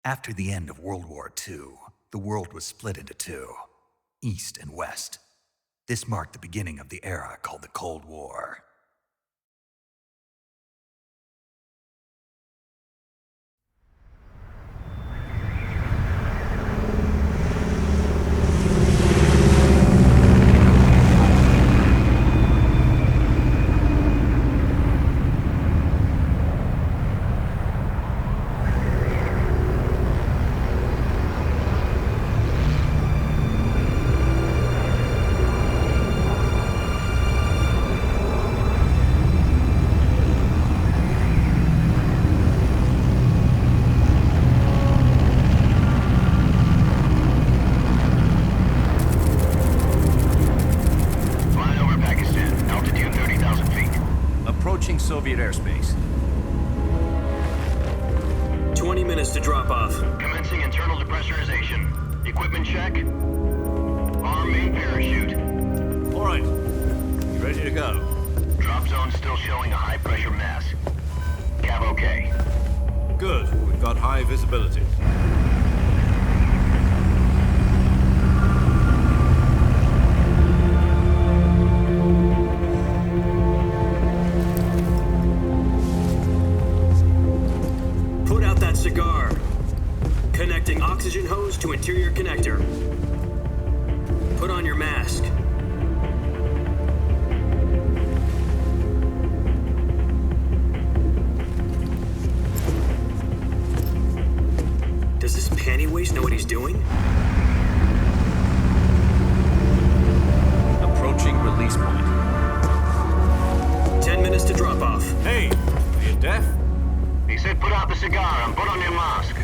After the end of World War II, the world was split into two, East and West. This marked the beginning of the era called the Cold War. Soviet airspace. 20 minutes to drop off. Commencing internal depressurization. Equipment check. Arm main parachute. All right. Ready to go. Drop zone still showing a high pressure mass. Cav okay. Good. We've got high visibility. Cigar. Connecting oxygen hose to interior connector. Put on your mask. Does this panty waste know what he's doing? Approaching release point. 10 minutes to drop off. Hey, are you deaf? He said put out the cigar and put on your mask.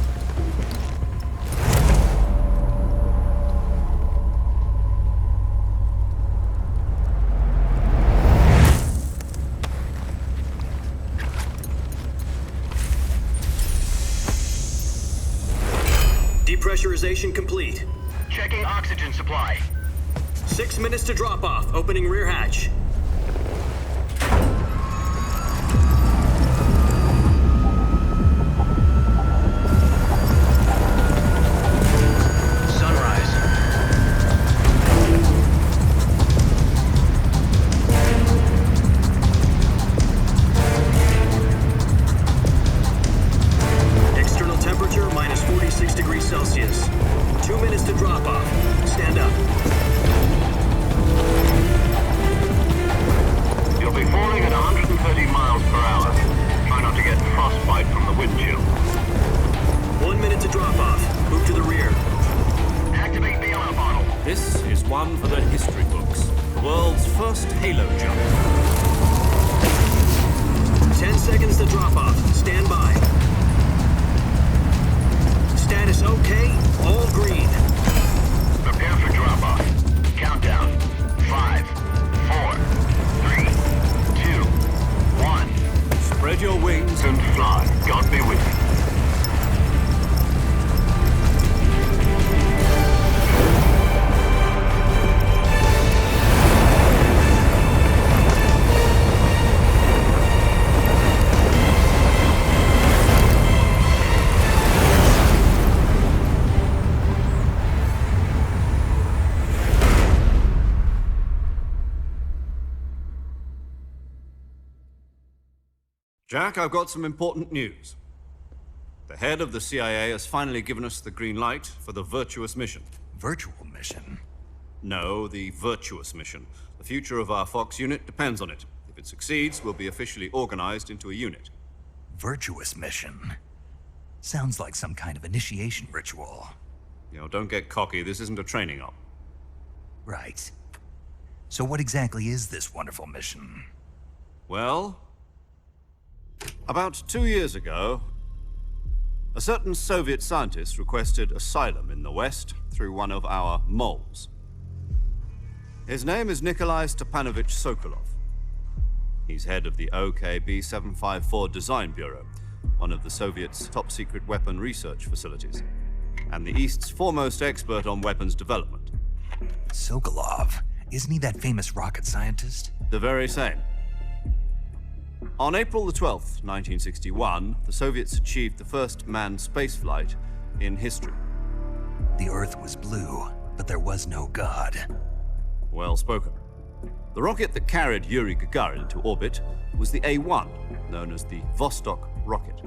Depressurization complete. Checking oxygen supply. 6 minutes to drop off. Opening rear hatch. Celsius. 2 minutes to drop off. Stand up. You'll be falling at 130 miles per hour. Try not to get frostbite from the wind chill. 1 minute to drop off. Move to the rear. Activate the yellow bottle. This is one for the history books. The world's first halo jump. 10 seconds to drop off. Stand by. Status okay, all green. Prepare for drop-off. Countdown. 5, 4, 3, 2, 1. Spread your wings And fly. God be with you. Jack, I've got some important news. The head of the CIA has finally given us the green light for the virtuous mission. Virtual mission? No, the virtuous mission. The future of our Fox unit depends on it. If it succeeds, we'll be officially organized into a unit. Virtuous mission? Sounds like some kind of initiation ritual. You know, don't get cocky. This isn't a training op. Right. So what exactly is this wonderful mission? Well, about 2 years ago, a certain Soviet scientist requested asylum in the West through one of our moles. His name is Nikolai Stepanovich Sokolov. He's head of the OKB-754 Design Bureau, one of the Soviets' top-secret weapon research facilities, and the East's foremost expert on weapons development. Sokolov? Isn't he that famous rocket scientist? The very same. On April the 12th, 1961, the Soviets achieved the first manned spaceflight in history. The Earth was blue, but there was no God. Well spoken. The rocket that carried Yuri Gagarin into orbit was the A-1, known as the Vostok rocket.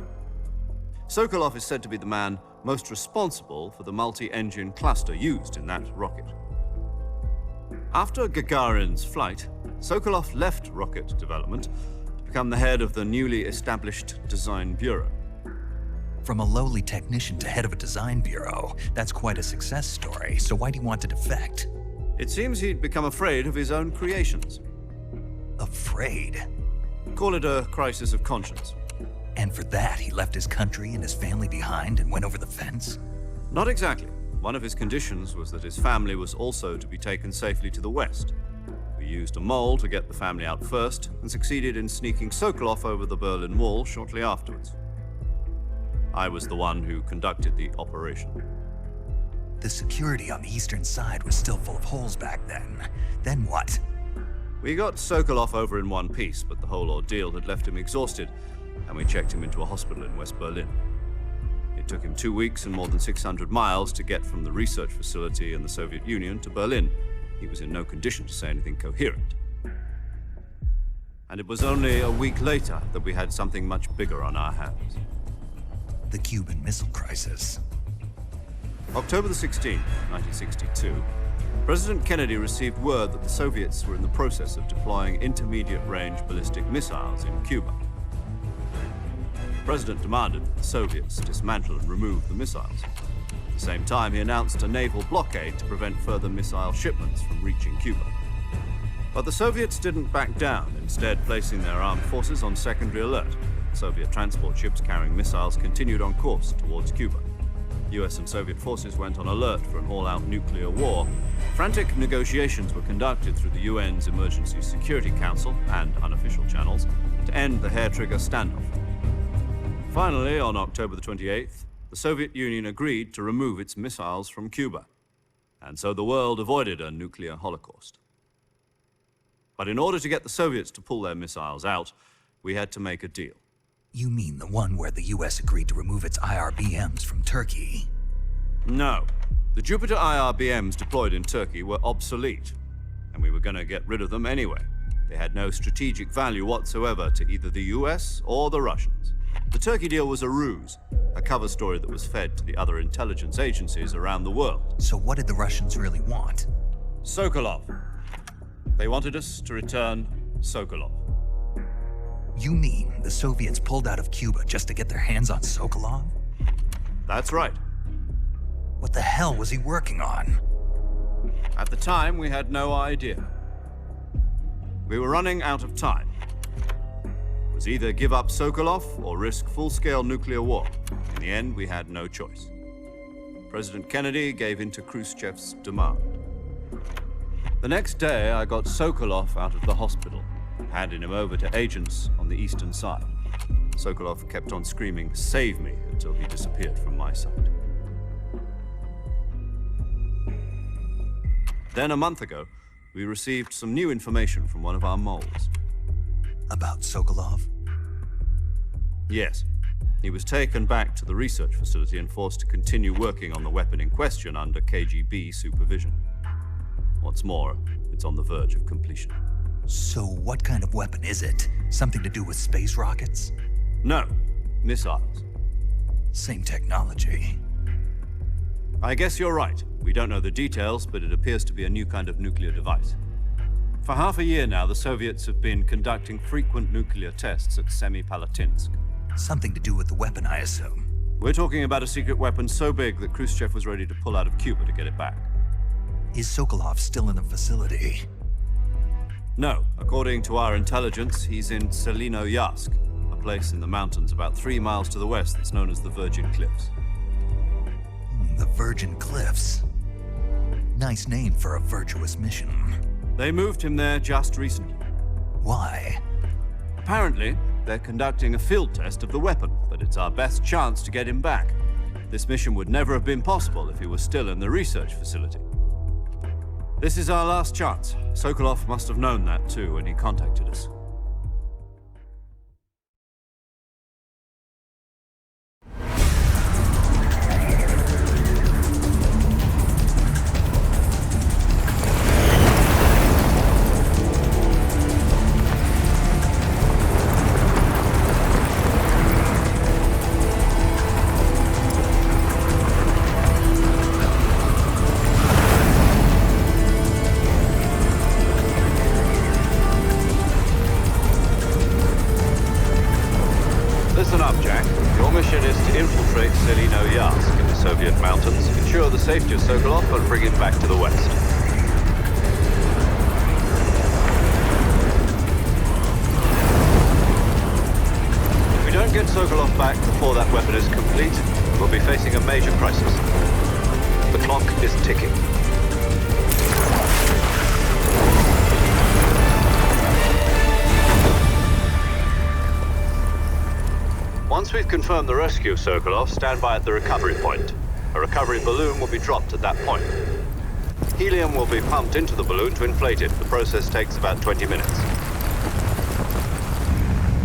Sokolov is said to be the man most responsible for the multi-engine cluster used in that rocket. After Gagarin's flight, Sokolov left rocket development to become the head of the newly established Design Bureau. From a lowly technician to head of a design bureau, that's quite a success story, so why'd he want to defect? It seems he'd become afraid of his own creations. Afraid? Call it a crisis of conscience. And for that, he left his country and his family behind and went over the fence? Not exactly. One of his conditions was that his family was also to be taken safely to the west. We used a mole to get the family out first and succeeded in sneaking Sokolov over the Berlin Wall shortly afterwards. I was the one who conducted the operation. The security on the eastern side was still full of holes back then. Then what? We got Sokolov over in one piece, but the whole ordeal had left him exhausted, and we checked him into a hospital in West Berlin. It took him 2 weeks and more than 600 miles to get from the research facility in the Soviet Union to Berlin. He was in no condition to say anything coherent. And it was only a week later that we had something much bigger on our hands. The Cuban Missile Crisis. October the 16th, 1962, President Kennedy received word that the Soviets were in the process of deploying intermediate-range ballistic missiles in Cuba. The President demanded that the Soviets dismantle and remove the missiles. At the same time, he announced a naval blockade to prevent further missile shipments from reaching Cuba. But the Soviets didn't back down, instead placing their armed forces on secondary alert. Soviet transport ships carrying missiles continued on course towards Cuba. US and Soviet forces went on alert for an all-out nuclear war. Frantic negotiations were conducted through the UN's Emergency Security Council and unofficial channels to end the hair-trigger standoff. Finally, on October the 28th, the Soviet Union agreed to remove its missiles from Cuba. And so the world avoided a nuclear holocaust. But in order to get the Soviets to pull their missiles out, we had to make a deal. You mean the one where the US agreed to remove its IRBMs from Turkey? No. The Jupiter IRBMs deployed in Turkey were obsolete, and we were going to get rid of them anyway. They had no strategic value whatsoever to either the US or the Russians. The Turkey deal was a ruse, a cover story that was fed to the other intelligence agencies around the world. So what did the Russians really want? Sokolov. They wanted us to return Sokolov. You mean the Soviets pulled out of Cuba just to get their hands on Sokolov? That's right. What the hell was he working on? At the time, we had no idea. We were running out of time. It was either give up Sokolov or risk full-scale nuclear war. In the end, we had no choice. President Kennedy gave in to Khrushchev's demand. The next day, I got Sokolov out of the hospital, handing him over to agents on the eastern side. Sokolov kept on screaming, "Save me," until he disappeared from my sight. Then a month ago, we received some new information from one of our moles. About Sokolov? Yes. He was taken back to the research facility and forced to continue working on the weapon in question under KGB supervision. What's more, it's on the verge of completion. So what kind of weapon is it? Something to do with space rockets? No, missiles. Same technology. I guess you're right. We don't know the details, but it appears to be a new kind of nuclear device. For half a year now, the Soviets have been conducting frequent nuclear tests at Semipalatinsk. Something to do with the weapon, I assume. We're talking about a secret weapon so big that Khrushchev was ready to pull out of Cuba to get it back. Is Sokolov still in the facility? No. According to our intelligence, he's in Selinoyarsk, a place in the mountains about 3 miles to the west that's known as the Virgin Cliffs. The Virgin Cliffs. Nice name for a virtuous mission. They moved him there just recently. Why? Apparently, they're conducting a field test of the weapon, but it's our best chance to get him back. This mission would never have been possible if he was still in the research facility. This is our last chance. Sokolov must have known that too when he contacted us. infiltrate Selino-Yarsk in the Soviet mountains, ensure the safety of Sokolov, and bring him back to the west. If we don't get Sokolov back before that weapon is complete, we'll be facing a major crisis. The clock is ticking. Once we've confirmed the rescue of Sokolov, stand by at the recovery point. A recovery balloon will be dropped at that point. Helium will be pumped into the balloon to inflate it. The process takes about 20 minutes.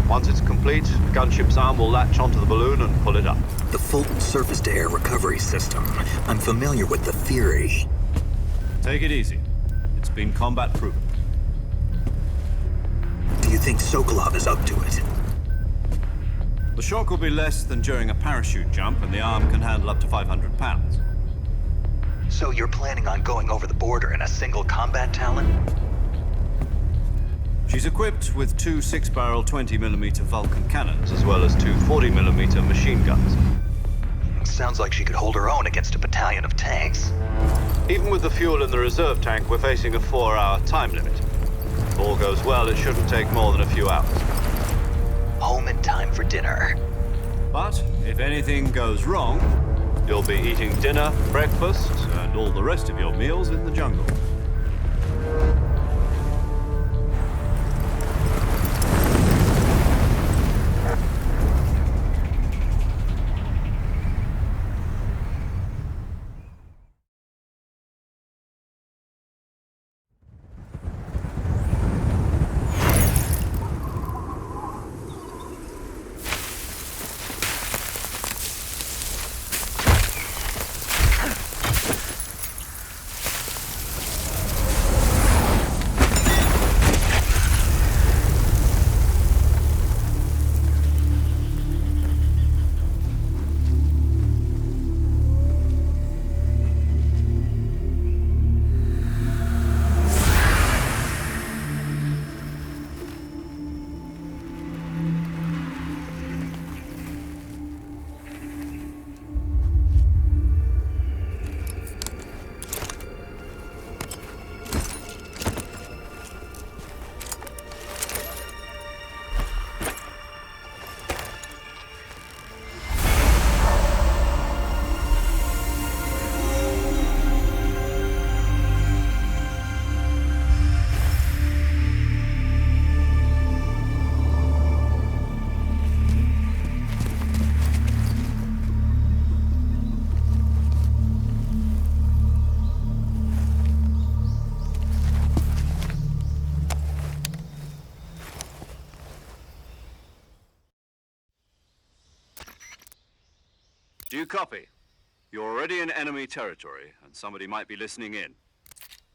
Once it's complete, the gunship's arm will latch onto the balloon and pull it up. The Fulton surface-to-air recovery system. I'm familiar with the theory. Take it easy. It's been combat-proven. Do you think Sokolov is up to it? The shock will be less than during a parachute jump, and the arm can handle up to 500 pounds. So you're planning on going over the border in a single combat Talon? She's equipped with two 6-barrel 20mm Vulcan cannons, as well as two 40mm machine guns. Sounds like she could hold her own against a battalion of tanks. Even with the fuel in the reserve tank, we're facing a 4-hour time limit. If all goes well, it shouldn't take more than a few hours. Home in time for dinner. But if anything goes wrong, you'll be eating dinner, breakfast, and all the rest of your meals in the jungle. Do you copy? You're already in enemy territory, and somebody might be listening in.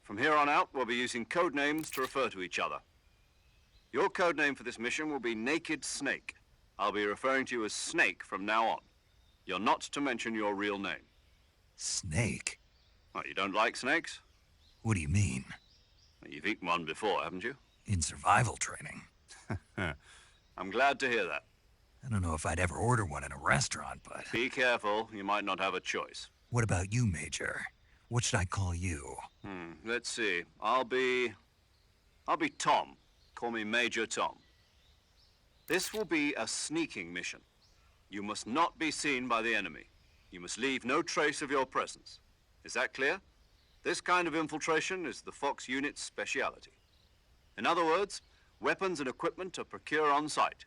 From here on out, we'll be using code names to refer to each other. Your code name for this mission will be Neykid Снейк. I'll be referring to you as Snake from now on. You're not to mention your real name. Snake? Well, you don't like snakes? What do you mean? Well, you've eaten one before, haven't you? In survival training. I'm glad to hear that. I don't know if I'd ever order one in a restaurant, but... Be careful, you might not have a choice. What about you, Major? What should I call you? Let's see. I'll be Tom. Call me Major Tom. This will be a sneaking mission. You must not be seen by the enemy. You must leave no trace of your presence. Is that clear? This kind of infiltration is the Fox unit's speciality. In other words, weapons and equipment are procured on site.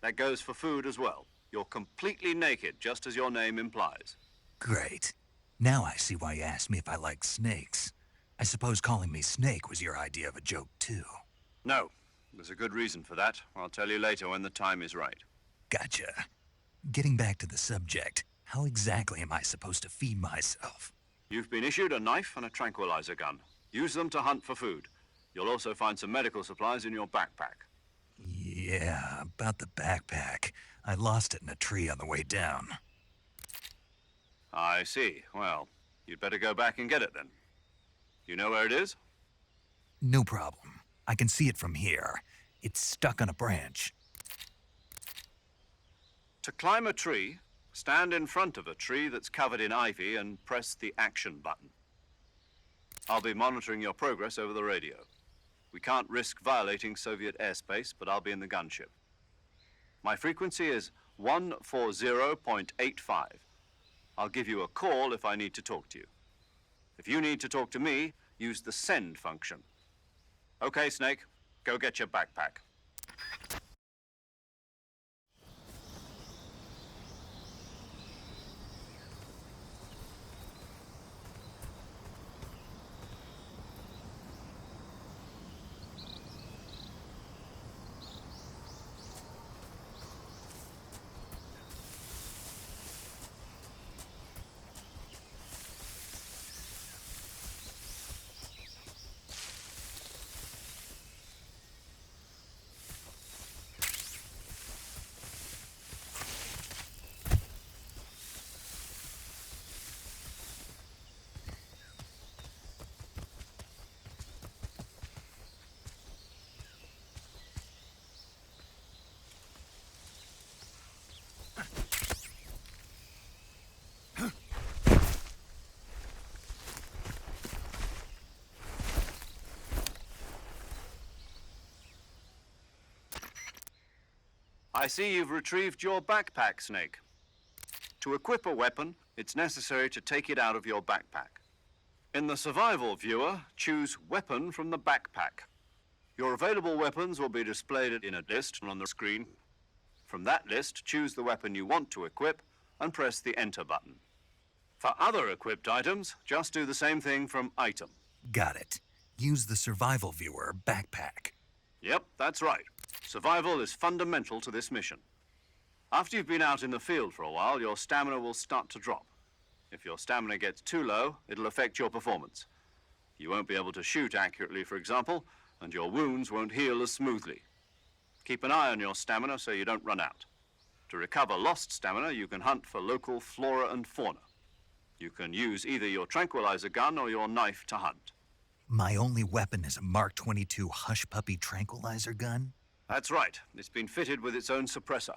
That goes for food as well. You're completely naked, just as your name implies. Great. Now I see why you asked me if I like snakes. I suppose calling me Snake was your idea of a joke, too. No. There's a good reason for that. I'll tell you later when the time is right. Gotcha. Getting back to the subject, how exactly am I supposed to feed myself? You've been issued a knife and a tranquilizer gun. Use them to hunt for food. You'll also find some medical supplies in your backpack. Yeah, about the backpack. I lost it in a tree on the way down. I see. Well, you'd better go back and get it then. You know where it is? No problem. I can see it from here. It's stuck on a branch. To climb a tree, Stand in front of a tree that's covered in ivy and press the action button. I'll be monitoring your progress over the radio. We can't risk violating Soviet airspace, but I'll be in the gunship. My frequency is 140.85. I'll give you a call if I need to talk to you. If you need to talk to me, use the send function. Okay, Snake, go get your backpack. I see you've retrieved your backpack, Snake. To equip a weapon, it's necessary to take it out of your backpack. In the survival viewer, choose Weapon from the backpack. Your available weapons will be displayed in a list on the screen. From that list, choose the weapon you want to equip and press the Enter button. For other equipped items, just do the same thing from Item. Got it. Use the survival viewer backpack. Yep, that's right. Survival is fundamental to this mission. After you've been out in the field for a while, your stamina will start to drop. If your stamina gets too low, it'll affect your performance. You won't be able to shoot accurately, for example, and your wounds won't heal as smoothly. Keep an eye on your stamina so you don't run out. To recover lost stamina, you can hunt for local flora and fauna. You can use either your tranquilizer gun or your knife to hunt. My only weapon is a Mark 22 Hush Puppy tranquilizer gun? That's right. It's been fitted with its own suppressor.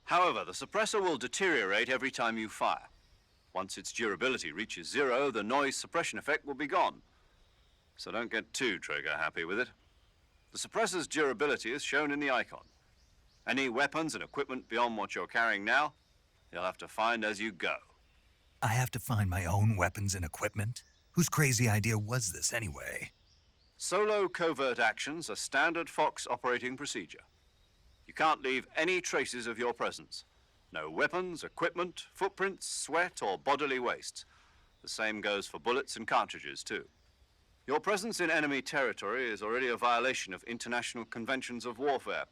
However, the suppressor will deteriorate every time you fire. Once its durability reaches 0, the noise suppression effect will be gone. So don't get too trigger-happy with it. The suppressor's durability is shown in the icon. Any weapons and equipment beyond what you're carrying now, you'll have to find as you go. I have to find my own weapons and equipment? Whose crazy idea was this anyway? Solo covert actions are standard Fox operating procedure. You can't leave any traces of your presence. No weapons, equipment, footprints, sweat, or bodily waste. The same goes for bullets and cartridges, too. Your presence in enemy territory is already a violation of international conventions of warfare.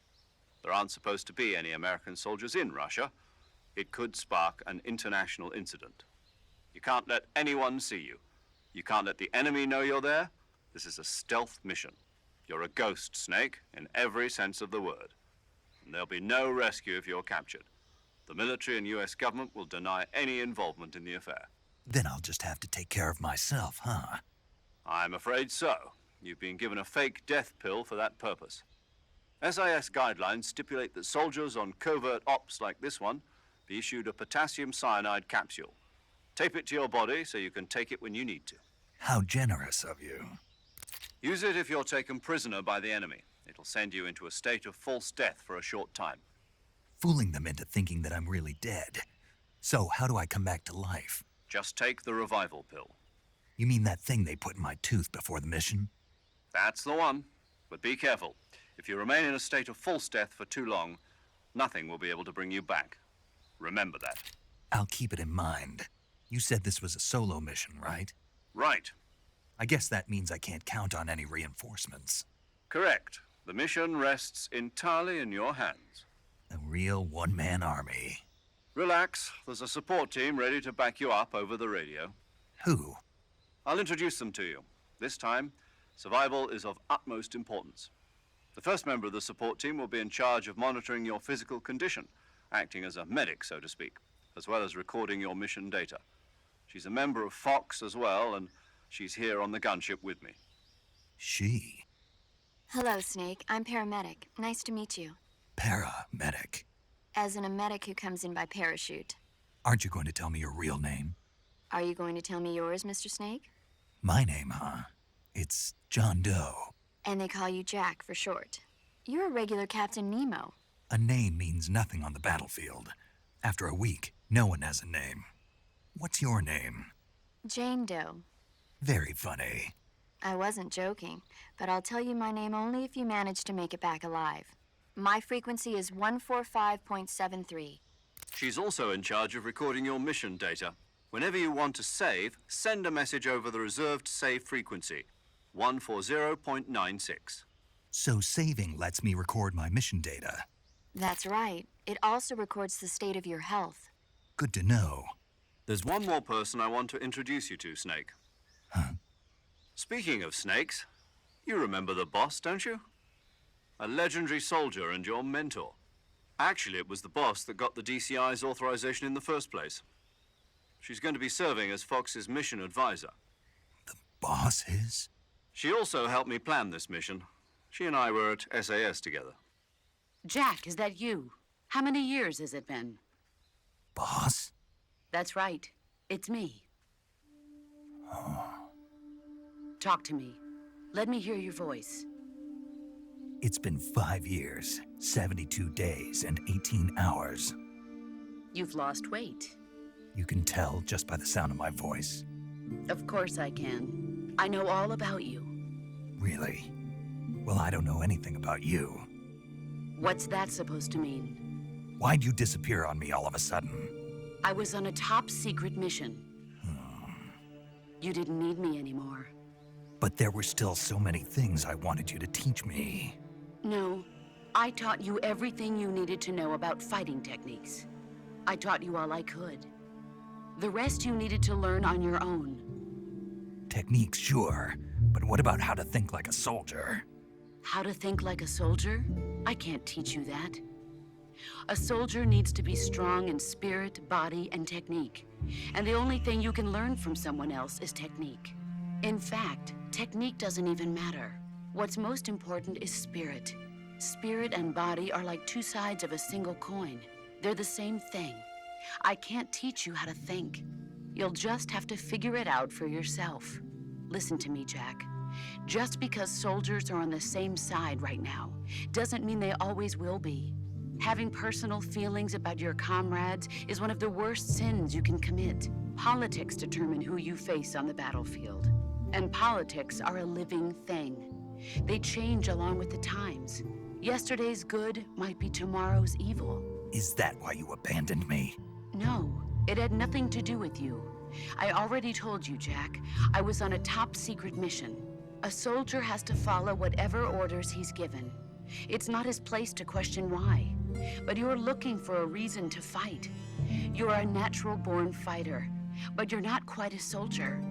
There aren't supposed to be any American soldiers in Russia. It could spark an international incident. You can't let anyone see you. You can't let the enemy know you're there. This is a stealth mission. You're a ghost, Snake, in every sense of the word. And there'll be no rescue if you're captured. The military and US government will deny any involvement in the affair. Then I'll just have to take care of myself, huh? I'm afraid so. You've been given a fake death pill for that purpose. SIS guidelines stipulate that soldiers on covert ops like this one be issued a potassium cyanide capsule. Tape it to your body so you can take it when you need to. How generous of you. Use it if you're taken prisoner by the enemy. It'll send you into a state of false death for a short time. Fooling them into thinking that I'm really dead. So how do I come back to life? Just take the revival pill. You mean that thing they put in my tooth before the mission? That's the one. But be careful. If you remain in a state of false death for too long, nothing will be able to bring you back. Remember that. I'll keep it in mind. You said this was a solo mission, right? Right. I guess that means I can't count on any reinforcements. Correct. The mission rests entirely in your hands. A real one-man army. Relax. There's a support team ready to back you up over the radio. Who? I'll introduce them to you. This time, survival is of utmost importance. The first member of the support team will be in charge of monitoring your physical condition, acting as a medic, so to speak, as well as recording your mission data. She's a member of Fox as well, and she's here on the gunship with me. She? Hello, Snake. I'm paramedic. Nice to meet you. Paramedic. As in a medic who comes in by parachute. Aren't you going to tell me your real name? Are you going to tell me yours, Mr. Snake? My name, huh? It's John Doe. And they call you Jack for short. You're a regular Captain Nemo. A name means nothing on the battlefield. After a week, no one has a name. What's your name? Jane Doe. Very funny. I wasn't joking, but I'll tell you my name only if you manage to make it back alive. My frequency is 145.73. She's also in charge of recording your mission data. Whenever you want to save, send a message over the reserved save frequency, 140.96. So saving lets me record my mission data. That's right. It also records the state of your health. Good to know. There's one more person I want to introduce you to, Snake. Huh? Speaking of snakes, you remember the boss, don't you? A legendary soldier and your mentor. Actually, it was the boss that got the DCI's authorization in the first place. She's going to be serving as Fox's mission advisor. The boss is? She also helped me plan this mission. She and I were at SAS together. Jack, is that you? How many years has it been? Boss? That's right. It's me. Talk to me. Let me hear your voice. It's been 5 years, 72 days, and 18 hours. You've lost weight. You can tell just by the sound of my voice. Of course I can. I know all about you. Really? Well, I don't know anything about you. What's that supposed to mean? Why'd you disappear on me all of a sudden? I was on a top secret mission. You didn't need me anymore. But there were still so many things I wanted you to teach me. No, I taught you everything you needed to know about fighting techniques. I taught you all I could. The rest you needed to learn on your own. Techniques, sure. But what about how to think like a soldier? How to think like a soldier? I can't teach you that. A soldier needs to be strong in spirit, body, and technique. And the only thing you can learn from someone else is technique. In fact, technique doesn't even matter. What's most important is spirit. Spirit and body are like two sides of a single coin. They're the same thing. I can't teach you how to think. You'll just have to figure it out for yourself. Listen to me, Jack. Just because soldiers are on the same side right now doesn't mean they always will be. Having personal feelings about your comrades is one of the worst sins you can commit. Politics determine who you face on the battlefield. And politics are a living thing. They change along with the times. Yesterday's good might be tomorrow's evil. Is that why you abandoned me? No, it had nothing to do with you. I already told you, Jack. I was on a top secret mission. A soldier has to follow whatever orders he's given. It's not his place to question why. But you're looking for a reason to fight. You're a natural-born fighter, but you're not quite a soldier.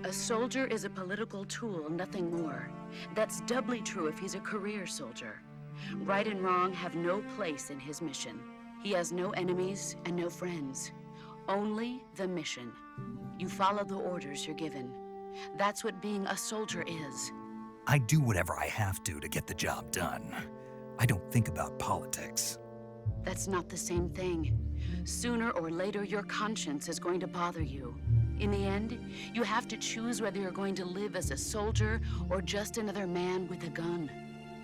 A soldier is a political tool, nothing more. That's doubly true if he's a career soldier. Right and wrong have no place in his mission. He has no enemies and no friends. Only the mission. You follow the orders you're given. That's what being a soldier is. I do whatever I have to get the job done. I don't think about politics. That's not the same thing. Sooner or later, your conscience is going to bother you. In the end, you have to choose whether you're going to live as a soldier or just another man with a gun.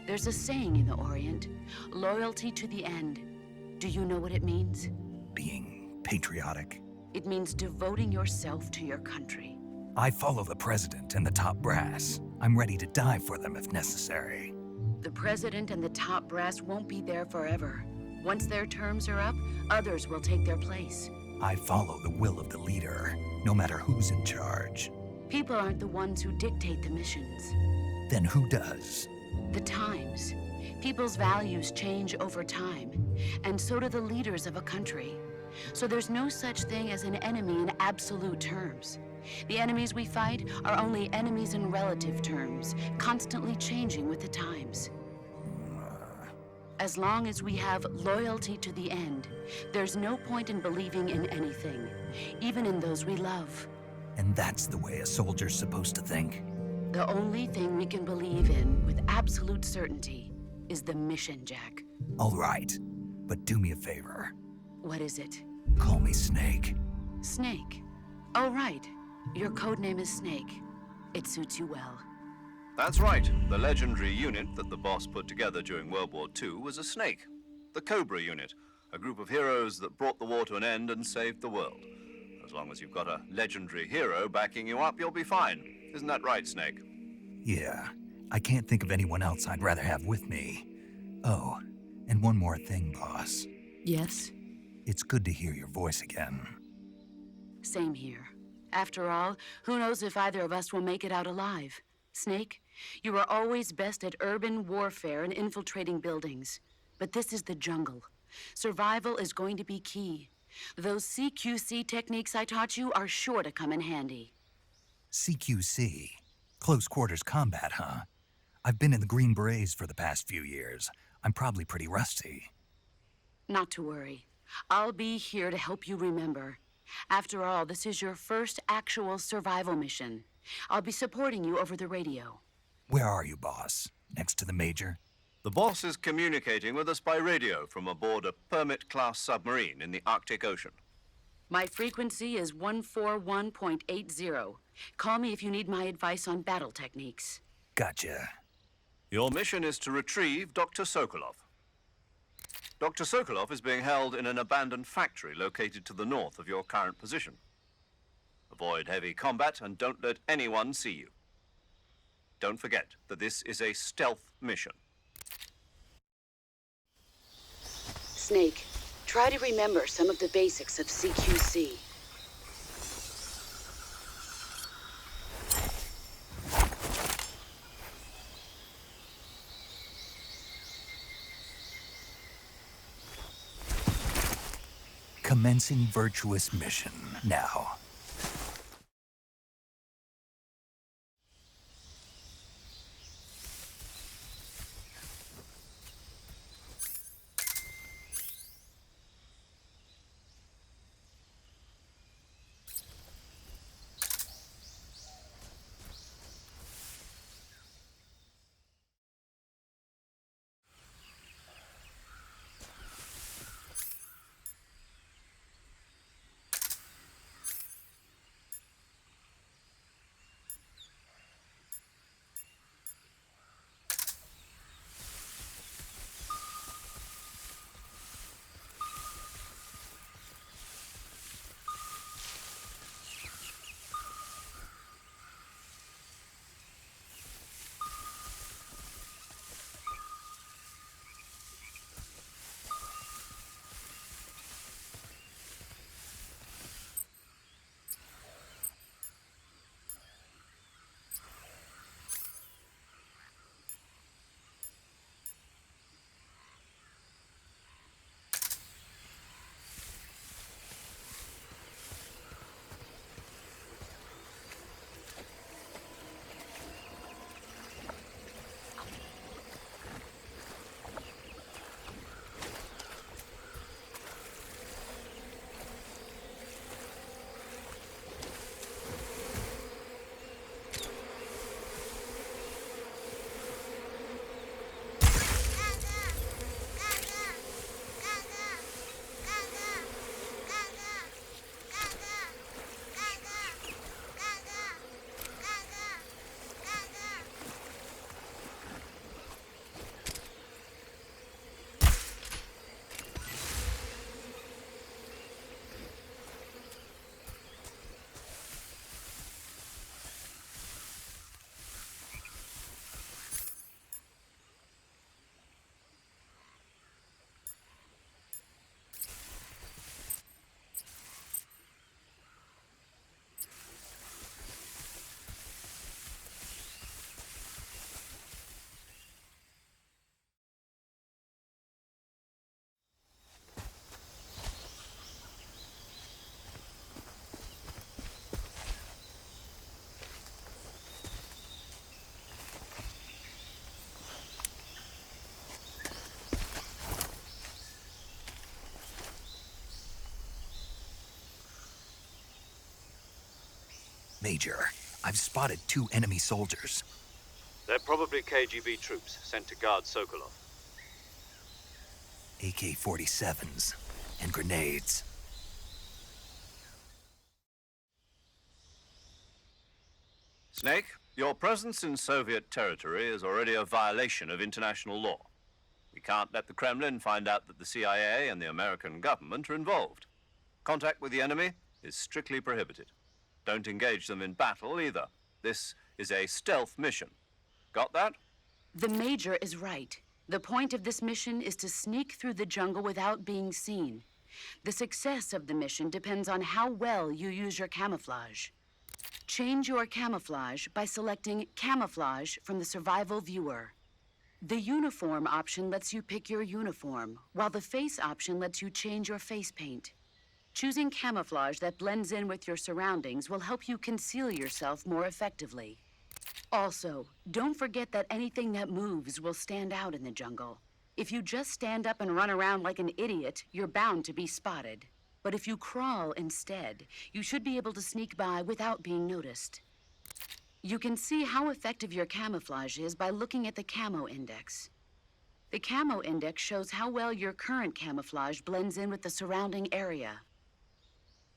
There's a saying in the Orient, loyalty to the end. Do you know what it means? Being patriotic. It means devoting yourself to your country. I follow the president and the top brass. I'm ready to die for them if necessary. The president and the top brass won't be there forever. Once their terms are up, others will take their place. I follow the will of the leader, no matter who's in charge. People aren't the ones who dictate the missions. Then who does? The times. People's values change over time, and so do the leaders of a country. So there's no such thing as an enemy in absolute terms. The enemies we fight are only enemies in relative terms, constantly changing with the times. As long as we have loyalty to the end, there's no point in believing in anything, even in those we love. And that's the way a soldier's supposed to think? The only thing we can believe in with absolute certainty is the mission, Jack. All right, but do me a favor. What is it? Call me Snake. Snake. Oh, right. Your codename is Snake. It suits you well. That's right. The legendary unit that the boss put together during World War II was a snake. The Cobra unit, a group of heroes that brought the war to an end and saved the world. As long as you've got a legendary hero backing you up, you'll be fine. Isn't that right, Snake? Yeah, I can't think of anyone else I'd rather have with me. Oh, and one more thing, boss. Yes? It's good to hear your voice again. Same here. After all, who knows if either of us will make it out alive? Snake, you are always best at urban warfare and infiltrating buildings. But this is the jungle. Survival is going to be key. Those CQC techniques I taught you are sure to come in handy. CQC? Close quarters combat, huh? I've been in the Green Berets for the past few years. I'm probably pretty rusty. Not to worry. I'll be here to help you remember. After all, this is your first actual survival mission. I'll be supporting you over the radio. Where are you, boss? Next to the Major? The boss is communicating with us by radio from aboard a Permit-class submarine in the Arctic Ocean. My frequency is 141.80. Call me if you need my advice on battle techniques. Gotcha. Your mission is to retrieve Dr. Sokolov. Dr. Sokolov is being held in an abandoned factory located to the north of your current position. Avoid heavy combat and don't let anyone see you. Don't forget that this is a stealth mission. Snake, try to remember some of the basics of CQC. Commencing virtuous mission now. Major, I've spotted 2 enemy soldiers. They're probably KGB troops sent to guard Sokolov. AK-47s and grenades. Snake, your presence in Soviet territory is already a violation of international law. We can't let the Kremlin find out that the CIA and the American government are involved. Contact with the enemy is strictly prohibited. Don't engage them in battle either. This is a stealth mission. Got that? The Major is right. The point of this mission is to sneak through the jungle without being seen. The success of the mission depends on how well you use your camouflage. Change your camouflage by selecting Camouflage from the Survival Viewer. The Uniform option lets you pick your uniform, while the Face option lets you change your face paint. Choosing camouflage that blends in with your surroundings will help you conceal yourself more effectively. Also, don't forget that anything that moves will stand out in the jungle. If you just stand up and run around like an idiot, you're bound to be spotted. But if you crawl instead, you should be able to sneak by without being noticed. You can see how effective your camouflage is by looking at the Camo Index. The Camo Index shows how well your current camouflage blends in with the surrounding area.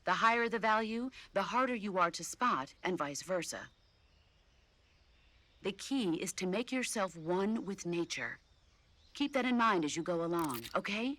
The higher the value, the harder you are to spot, and vice versa. The key is to make yourself one with nature. Keep that in mind as you go along, okay?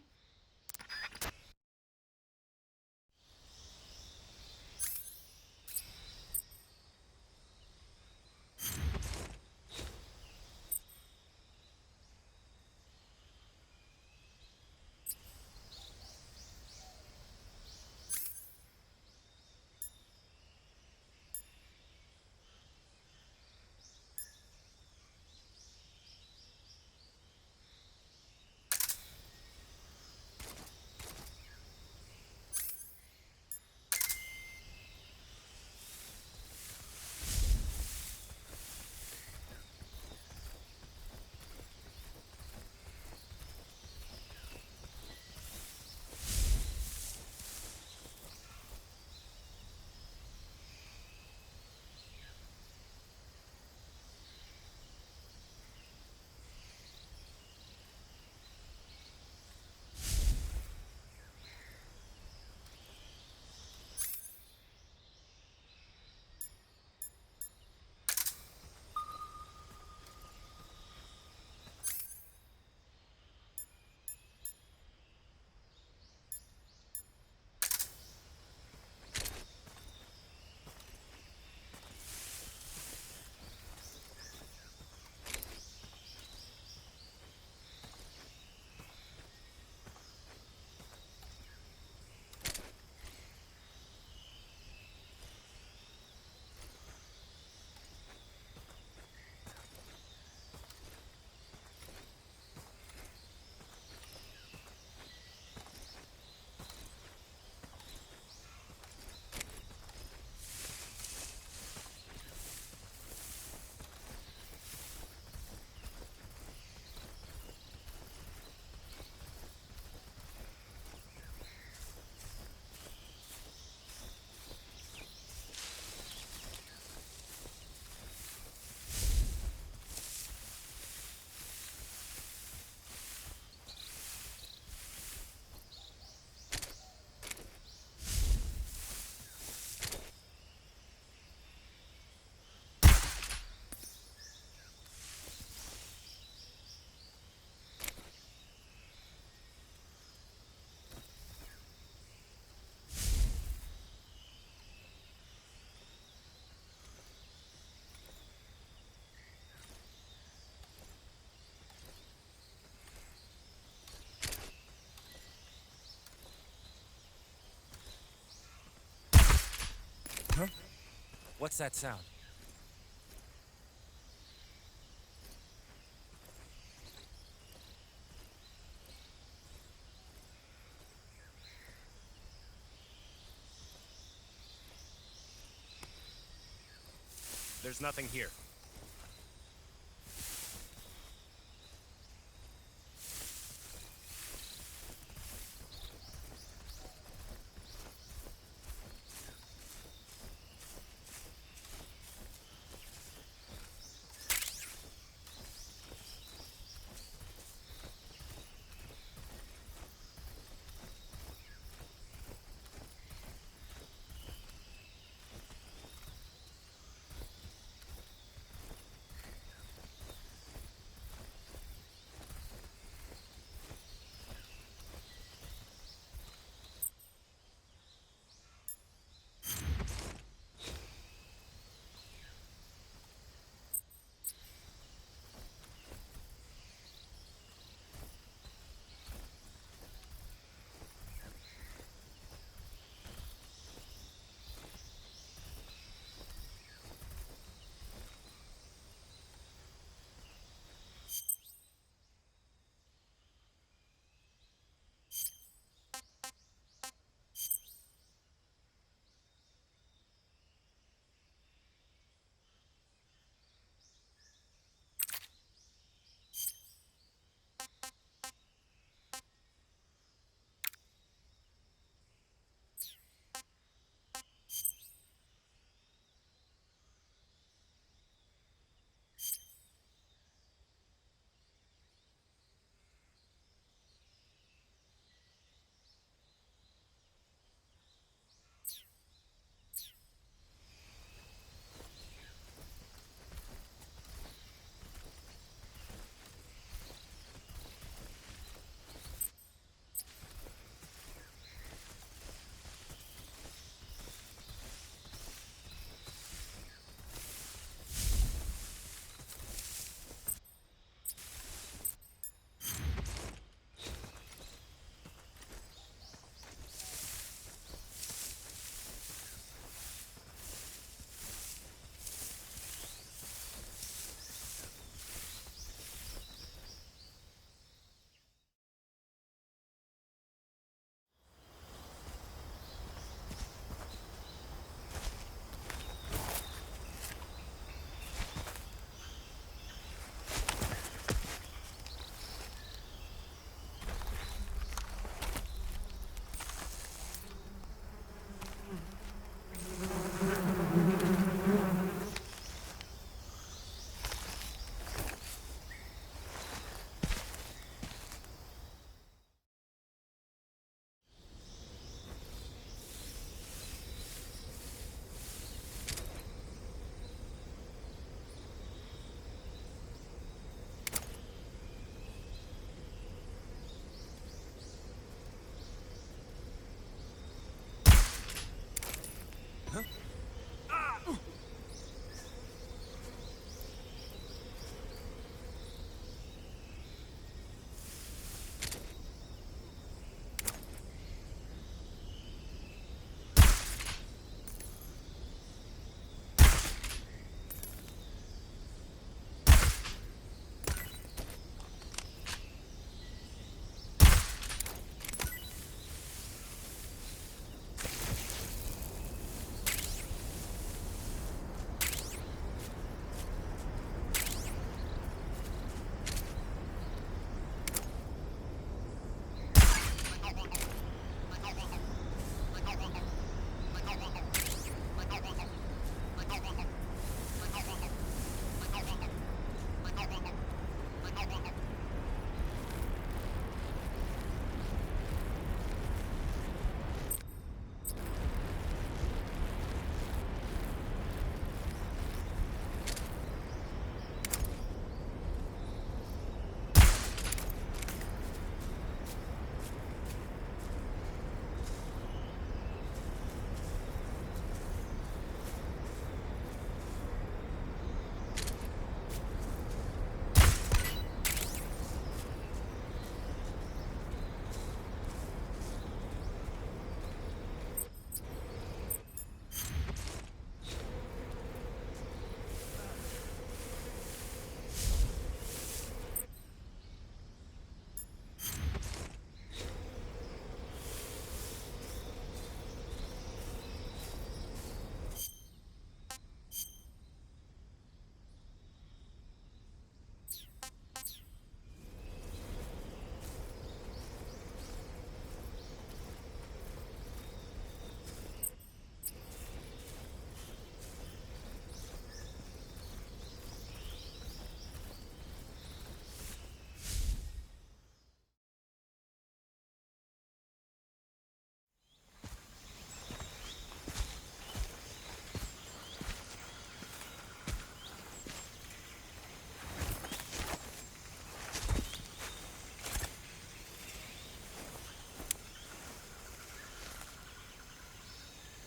Huh? What's that sound? There's nothing here.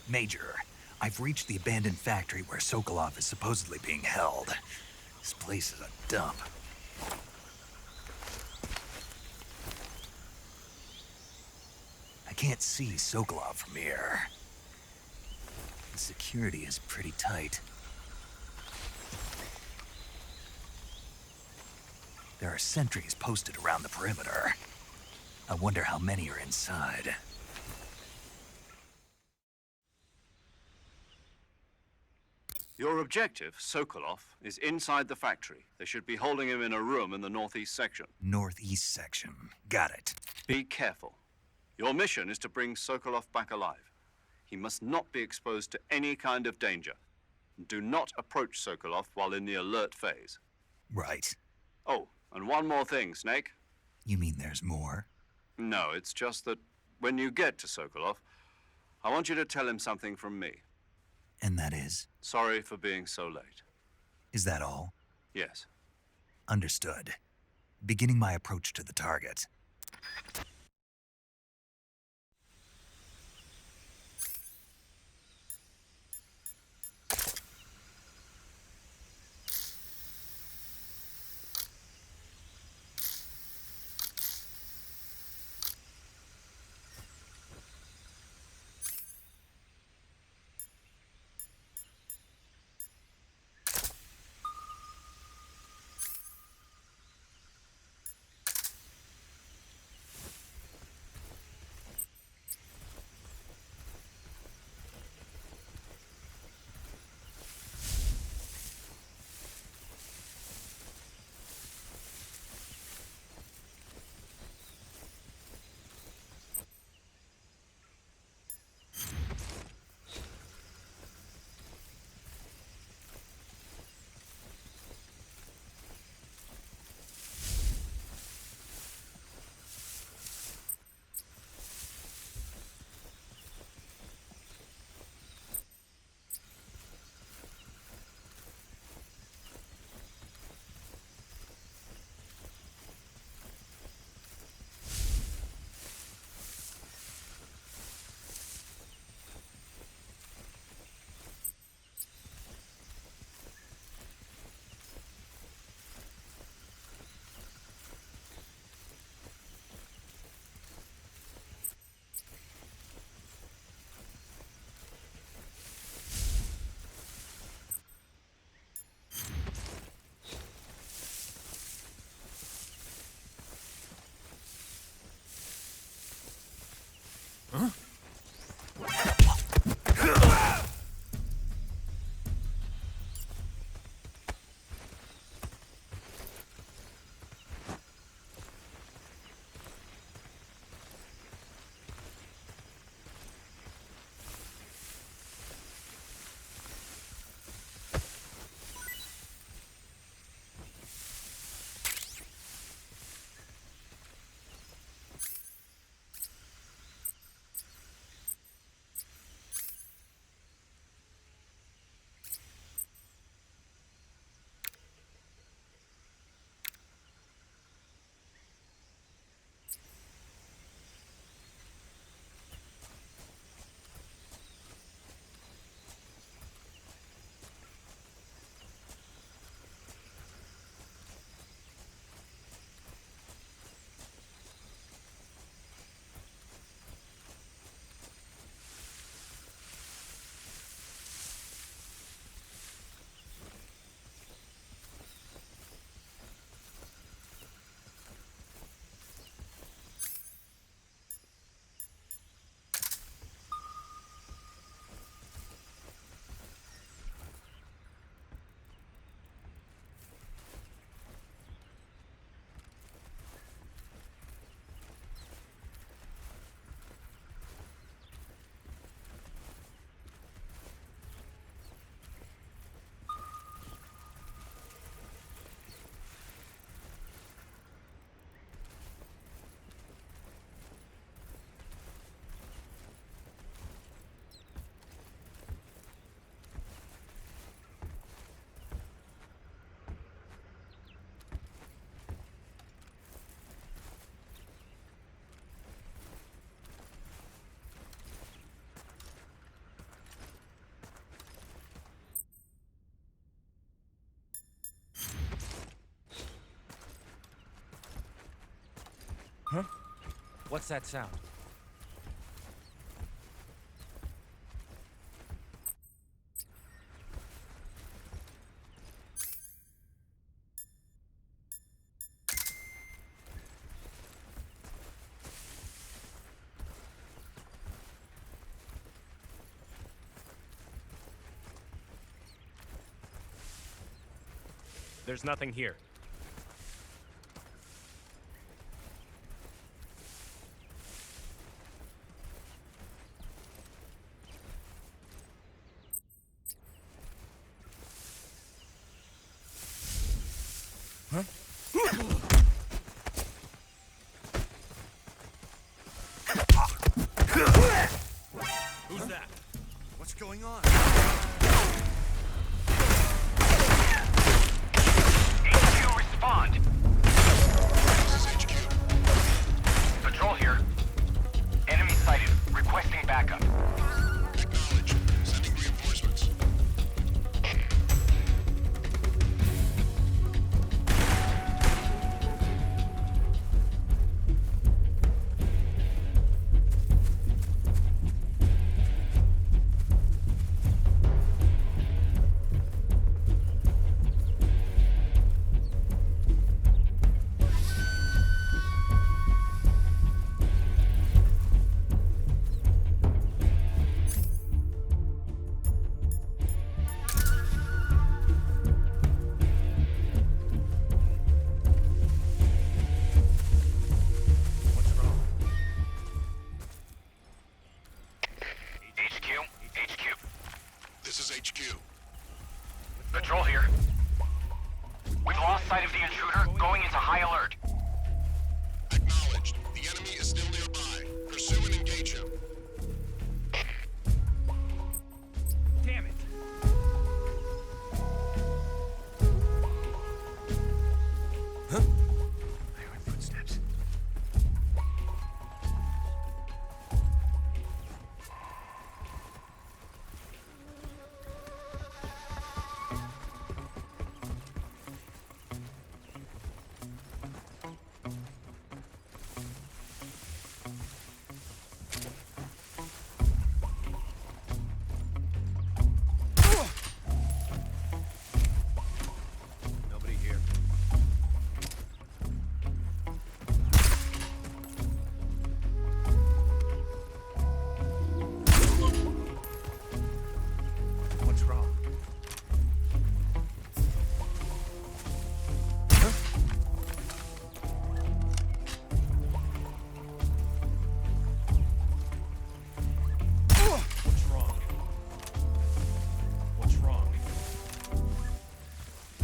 Major, I've reached the abandoned factory where Sokolov is supposedly being held. This place is a dump. I can't see Sokolov from here. The security is pretty tight. There are sentries posted around the perimeter. I wonder how many are inside. Your objective, Sokolov, is inside the factory. They should be holding him in a room in the northeast section. Northeast section. Got it. Be careful. Your mission is to bring Sokolov back alive. He must not be exposed to any kind of danger. Do not approach Sokolov while in the alert phase. Right. Oh, and one more thing, Snake. You mean there's more? No, it's just that when you get to Sokolov, I want you to tell him something from me. And that is? Sorry for being so late. Is that all? Yes. Understood. Beginning my approach to the target. What's that sound? There's nothing here. Huh? Who's that? What's going on? HQ, respond. This is HQ. Patrol here. Enemy sighted. Requesting backup. Acknowledged. Sending reinforcements. This is HQ. Patrol here. We've lost sight of the intruder, going into high alert. Acknowledged. The enemy is still nearby. Pursue and engage him. Damn it! Huh? I heard footsteps. Nobody here. What's wrong? What's wrong? What's wrong?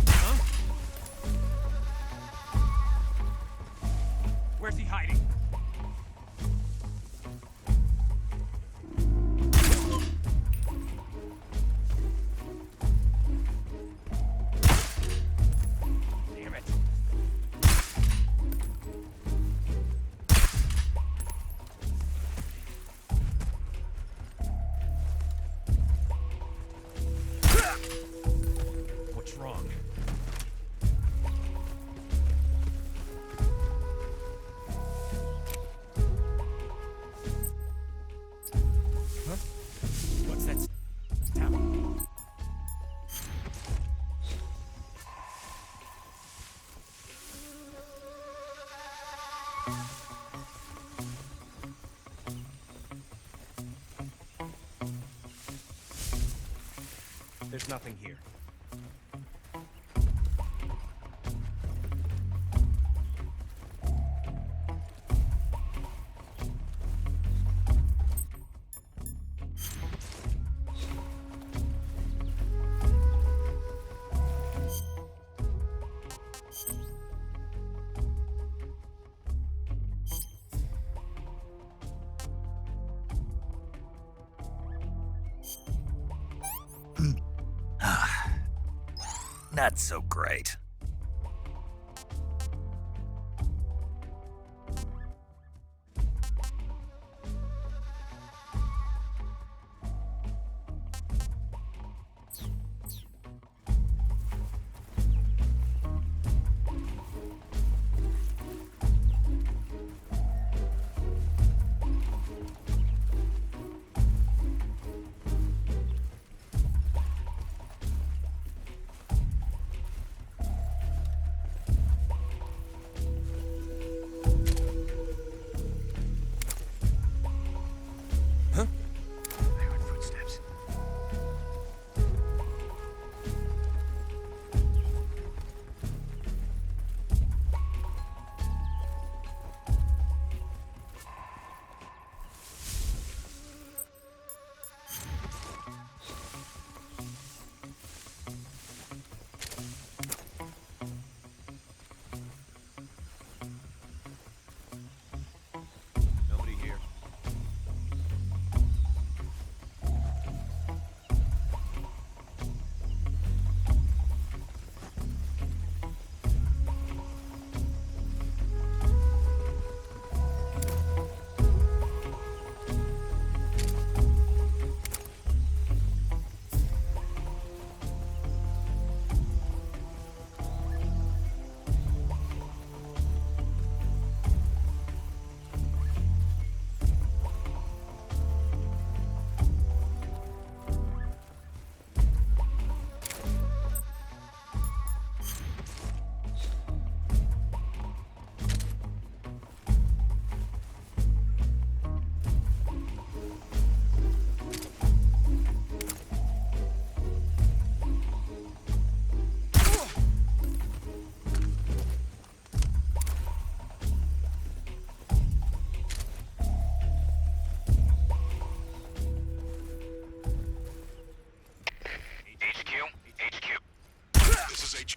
Huh? Where's he hiding? Damn it. What's wrong? Huh? What's that sound? There's nothing here. Not so great.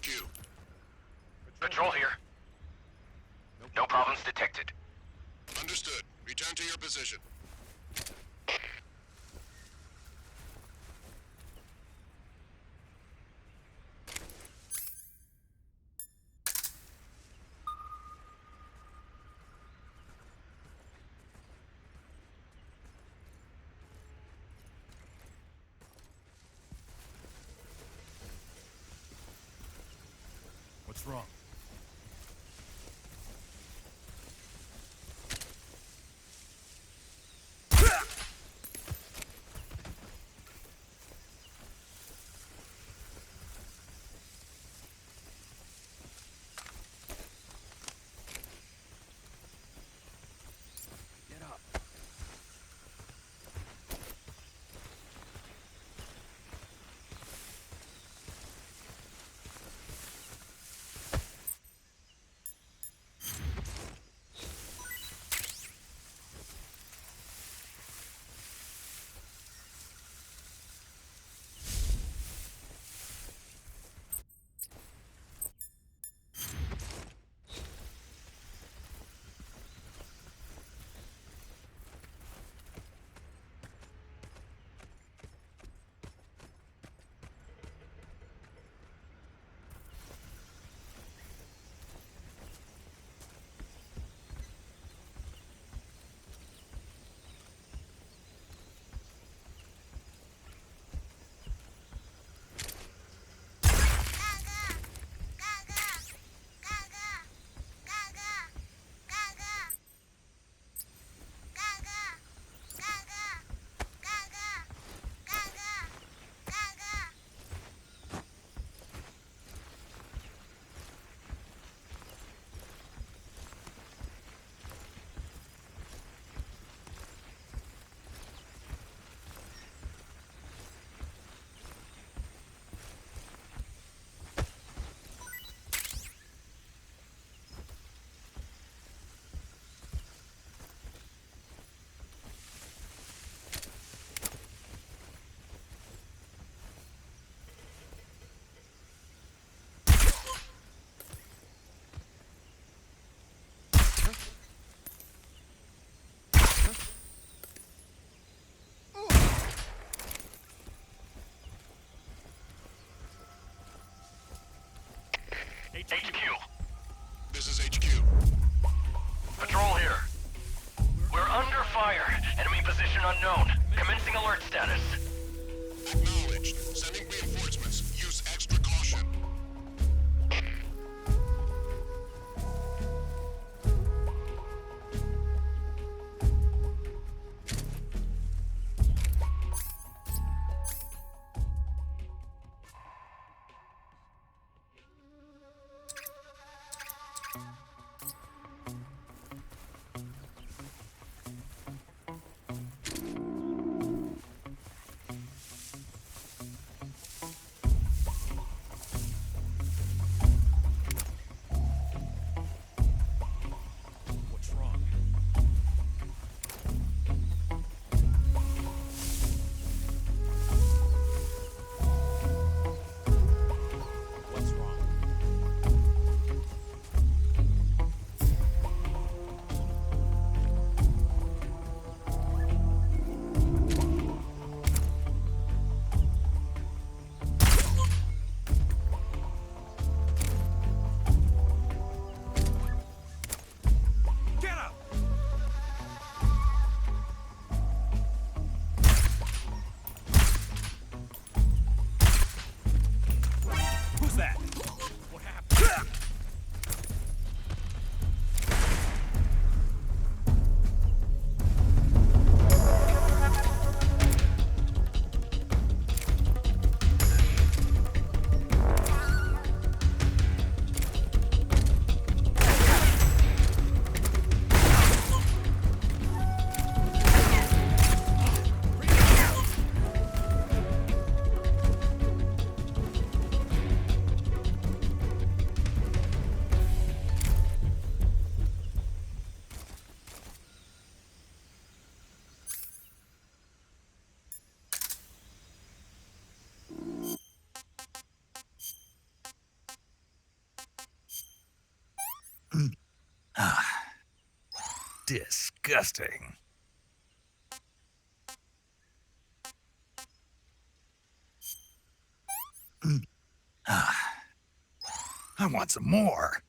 HQ. Patrol here. No problems detected. Understood. Return to your position. What's wrong? Get up. HQ. This is HQ. Patrol here. We're under fire. Enemy position unknown. Commencing alert status. Acknowledged. Sending reinforcements. Use extra caution. Disgusting. I want some more.